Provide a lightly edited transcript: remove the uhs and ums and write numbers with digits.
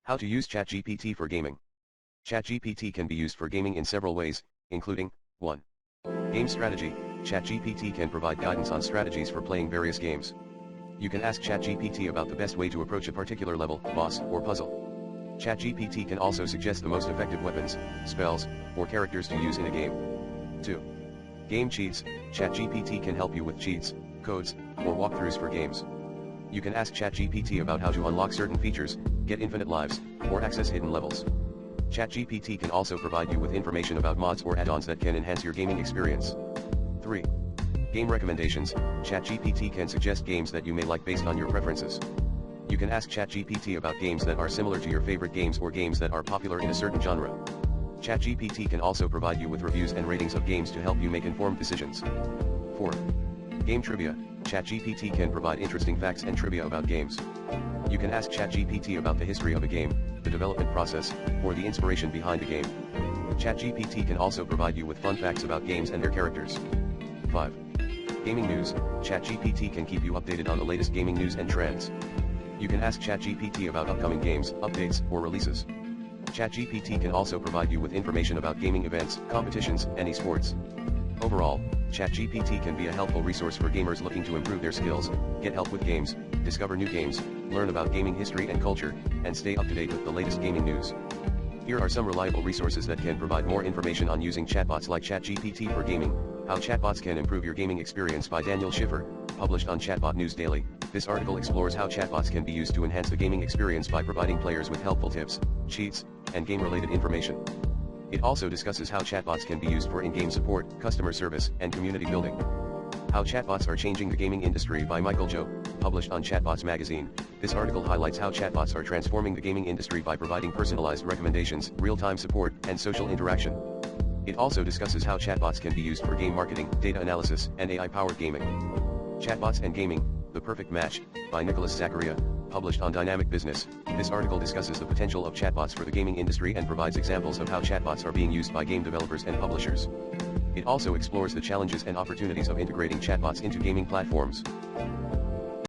How to use ChatGPT for gaming. ChatGPT can be used for gaming in several ways, including 1. Game strategy. ChatGPT can provide guidance on strategies for playing various games. You can ask ChatGPT about the best way to approach a particular level, boss, or puzzle. ChatGPT can also suggest the most effective weapons, spells, or characters to use in a game. 2. Game cheats. ChatGPT can help you with cheats, codes, or walkthroughs for games. You can ask ChatGPT about how to unlock certain features, get infinite lives, or access hidden levels. ChatGPT can also provide you with information about mods or add-ons that can enhance your gaming experience. 3. Game recommendations. ChatGPT can suggest games that you may like based on your preferences. You can ask ChatGPT about games that are similar to your favorite games or games that are popular in a certain genre. ChatGPT can also provide you with reviews and ratings of games to help you make informed decisions. 4. Game trivia. ChatGPT can provide interesting facts and trivia about games. You can ask ChatGPT about the history of a game, the development process, or the inspiration behind a game. ChatGPT can also provide you with fun facts about games and their characters. 5. Gaming news. ChatGPT can keep you updated on the latest gaming news and trends. You can ask ChatGPT about upcoming games, updates, or releases. ChatGPT can also provide you with information about gaming events, competitions, and esports. Overall, ChatGPT can be a helpful resource for gamers looking to improve their skills, get help with games, discover new games, learn about gaming history and culture, and stay up to date with the latest gaming news. Here are some reliable resources that can provide more information on using chatbots like ChatGPT for gaming. How Chatbots Can Improve Your Gaming Experience by Daniel Schiffer, published on Chatbot News Daily. This article explores how chatbots can be used to enhance the gaming experience by providing players with helpful tips, cheats, and game-related information. It also discusses how chatbots can be used for in-game support, customer service, and community building. How Chatbots Are Changing the Gaming Industry by Michael Joe, published on Chatbots Magazine. This article highlights how chatbots are transforming the gaming industry by providing personalized recommendations, real-time support, and social interaction. It also discusses how chatbots can be used for game marketing, data analysis, and AI-powered gaming. Chatbots and Gaming, The Perfect Match, by Nicholas Zachariah, published on Dynamic Business. This article discusses the potential of chatbots for the gaming industry and provides examples of how chatbots are being used by game developers and publishers. It also explores the challenges and opportunities of integrating chatbots into gaming platforms.